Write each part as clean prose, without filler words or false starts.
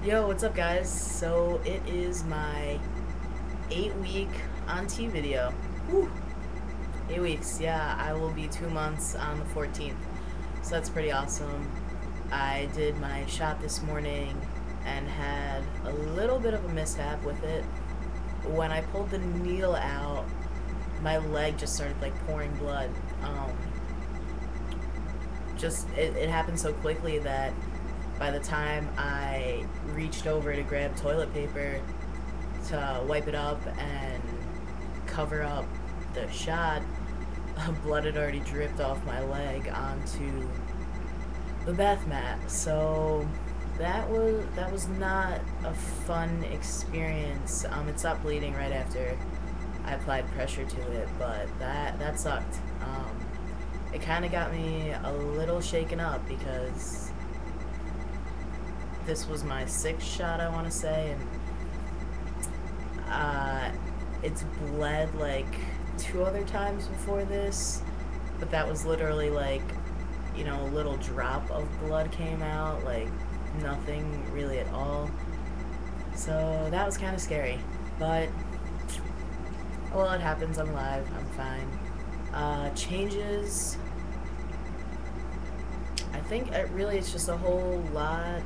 Yo, what's up, guys? So it is my 8 week on T video. Whew. 8 weeks, yeah. I will be 2 months on the 14th. So that's pretty awesome. I did my shot this morning and had a little bit of a mishap with it. When I pulled the needle out, my leg just started like pouring blood. It happened so quickly that by the time I reached over to grab toilet paper to wipe it up and cover up the shot, blood had already dripped off my leg onto the bath mat. So that was not a fun experience. It stopped bleeding right after I applied pressure to it, but that sucked. It kind of got me a little shaken up because this was my sixth shot, I want to say, and it's bled like two other times before this, but that was literally like, a little drop of blood came out, like nothing really at all. So that was kind of scary, but well, it happens. I'm alive. I'm fine. Changes. I think it's just a whole lot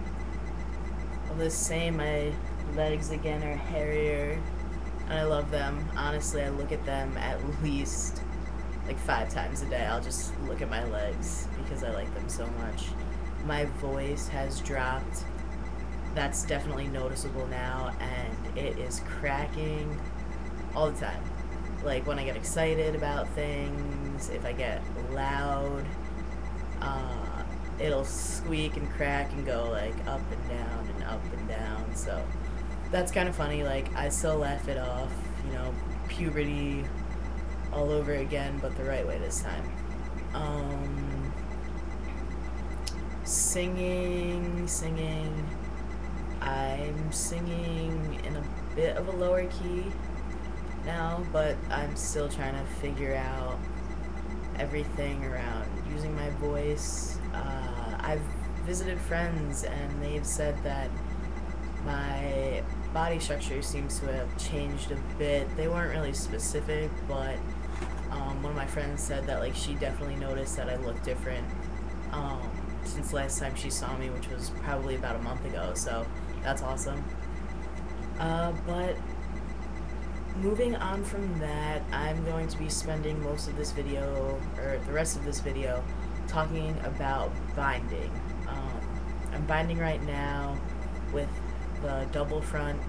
of the same. My legs again are hairier, and I love them. Honestly, I look at them at least like 5 times a day. I'll just look at my legs because I like them so much. My voice has dropped. That's definitely noticeable now, and it is cracking all the time. Like when I get excited about things, if I get loud, it'll squeak and crack and go like up and down and up and down. So that's kind of funny. Like I still laugh it off, puberty all over again, but the right way this time. Singing. I'm singing in a bit of a lower key now, but I'm still trying to figure out everything around using my voice. I've visited friends and they've said that my body structure seems to have changed a bit. They weren't really specific, but one of my friends said that like she definitely noticed that I look different since last time she saw me, which was probably about a month ago. So that's awesome. But moving on from that, I'm going to be spending most of this video, or the rest of this video, talking about binding. I'm binding right now with the double front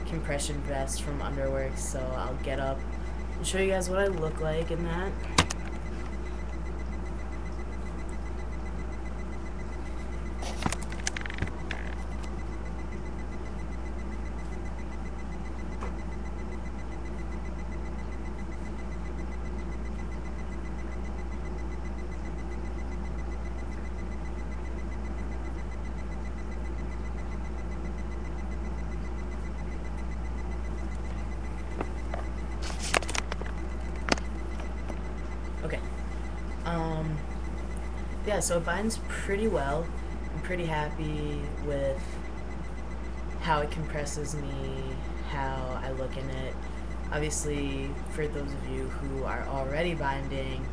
compression vest from Underworks, so I'll get up and show you guys what I look like in that. Okay. Yeah, so it binds pretty well. I'm pretty happy with how it compresses me, how I look in it. Obviously, for those of you who are already binding,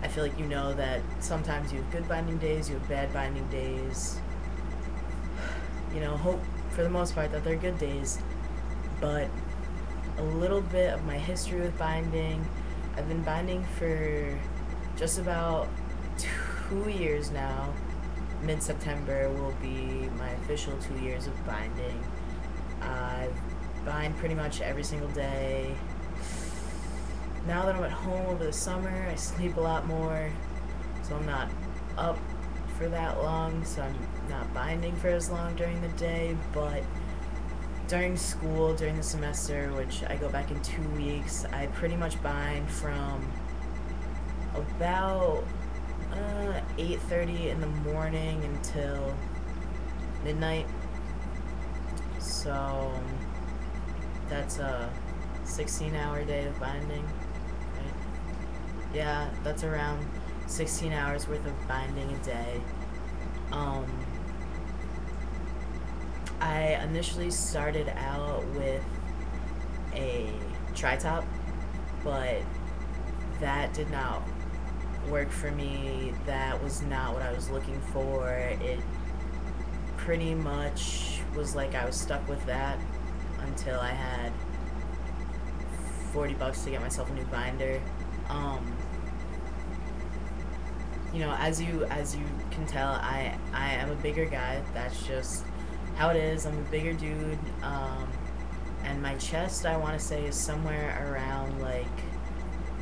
I feel like you know that sometimes you have good binding days, you have bad binding days. Hope for the most part that they're good days, but a little bit of my history with binding. I've been binding for just about 2 years now. Mid-September will be my official 2 years of binding. I bind pretty much every single day. Now that I'm at home over the summer, I sleep a lot more, so I'm not up for that long, so I'm not binding for as long during the day, but during school, during the semester, which I go back in 2 weeks, I pretty much bind from about 8:30 in the morning until midnight. So that's a 16-hour day of binding, right? Yeah, that's around 16 hours worth of binding a day. I initially started out with a tri-top, but that did not work for me. That was not what I was looking for. It pretty much was like I was stuck with that until I had $40 to get myself a new binder. Um, as you can tell, I am a bigger guy. That's just how it is. I'm a bigger dude. And my chest, I want to say, is somewhere around like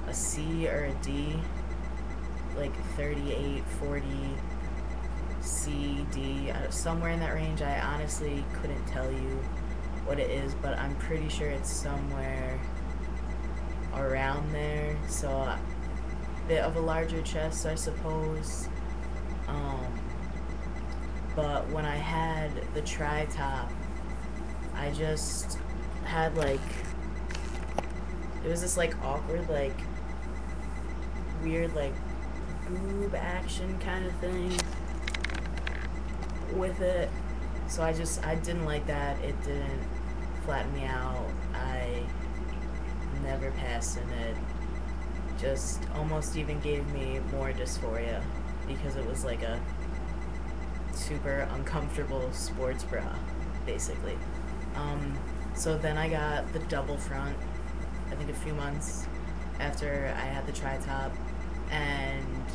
a C or a D, like 38, 40, C, D, somewhere in that range. I honestly couldn't tell you what it is, but I'm pretty sure it's somewhere around there. So a bit of a larger chest, I suppose. Um, but when I had the tri-top, I just had like, it was this like awkward, like weird, like boob action kind of thing with it. So I didn't like that. It didn't flatten me out. I never passed in it. Just almost even gave me more dysphoria because it was like a super uncomfortable sports bra, basically. So then I got the double front, I think a few months after I had the tri-top, and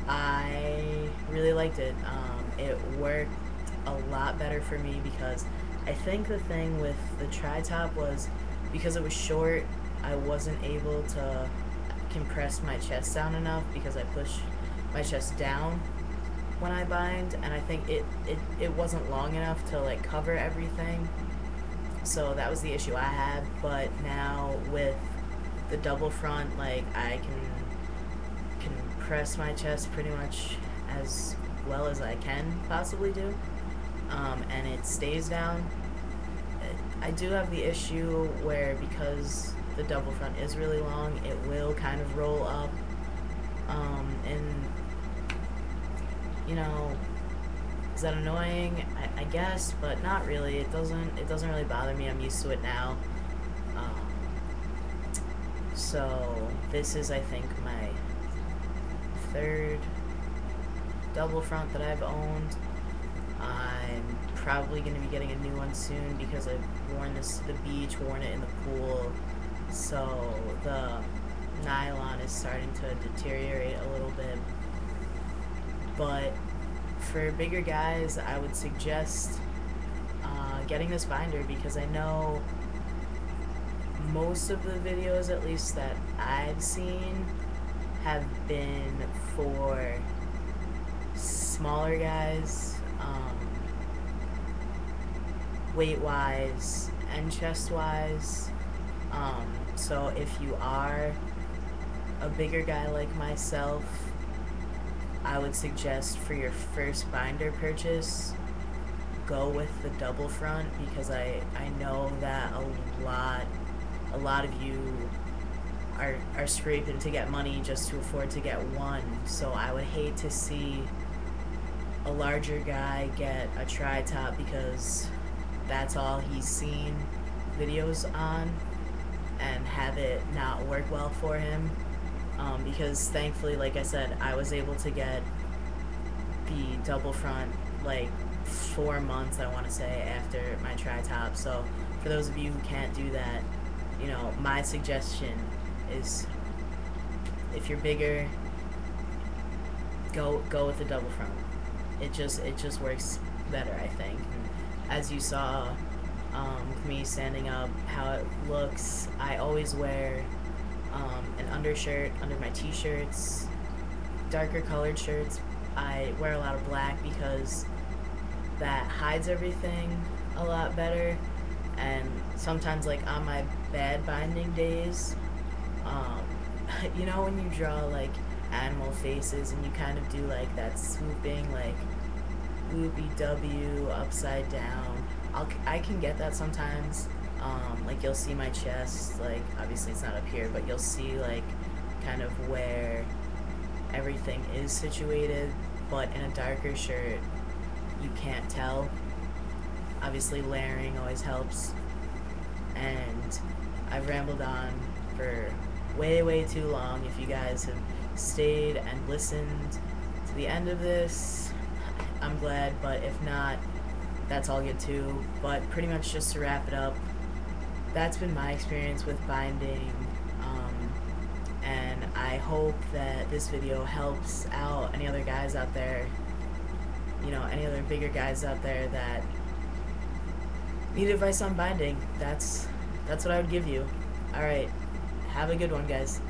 I really liked it. It worked a lot better for me because I think the thing with the tri-top was because it was short, I wasn't able to compress my chest down enough because I push my chest down when I bind, and I think it wasn't long enough to like cover everything. So that was the issue I had. But now with the double front, like I can press my chest pretty much as well as I can possibly do, and it stays down. I do have the issue where because the double front is really long, it will kind of roll up, and you know, is that annoying? I guess, but not really. It doesn't really bother me. I'm used to it now. Um, so this is, I think, my third double front that I've owned. I'm probably going to be getting a new one soon because I've worn this to the beach, worn it in the pool. So the nylon is starting to deteriorate a little bit. But for bigger guys, I would suggest getting this binder because I know most of the videos, at least that I've seen, have been for smaller guys, weight-wise and chest-wise. So if you are a bigger guy like myself, I would suggest for your first binder purchase, go with the double front because I know that a lot of you are scraping to get money just to afford to get one. So I would hate to see a larger guy get a tri-top because that's all he's seen videos on and have it not work well for him. Because thankfully, like I said, I was able to get the double front like 4 months, I want to say, after my tri-top. So for those of you who can't do that, my suggestion is if you're bigger, go with the double front. It just works better, I think. And as you saw with me standing up, how it looks, I always wear an undershirt under my t-shirts, darker colored shirts. I wear a lot of black because that hides everything a lot better. And sometimes, like on my bad binding days, when you draw like animal faces and you kind of do like that swooping, like loopy W upside down, I can get that sometimes. Like you'll see my chest, like obviously it's not up here, but you'll see like kind of where everything is situated, but in a darker shirt you can't tell. Obviously, layering always helps. And I've rambled on for way too long. If you guys have stayed and listened to the end of this, I'm glad, but if not, that's all good too. But pretty much just to wrap it up, that's been my experience with binding, and I hope that this video helps out any other guys out there, any other bigger guys out there that need advice on binding. That's what I would give you. Alright, have a good one, guys.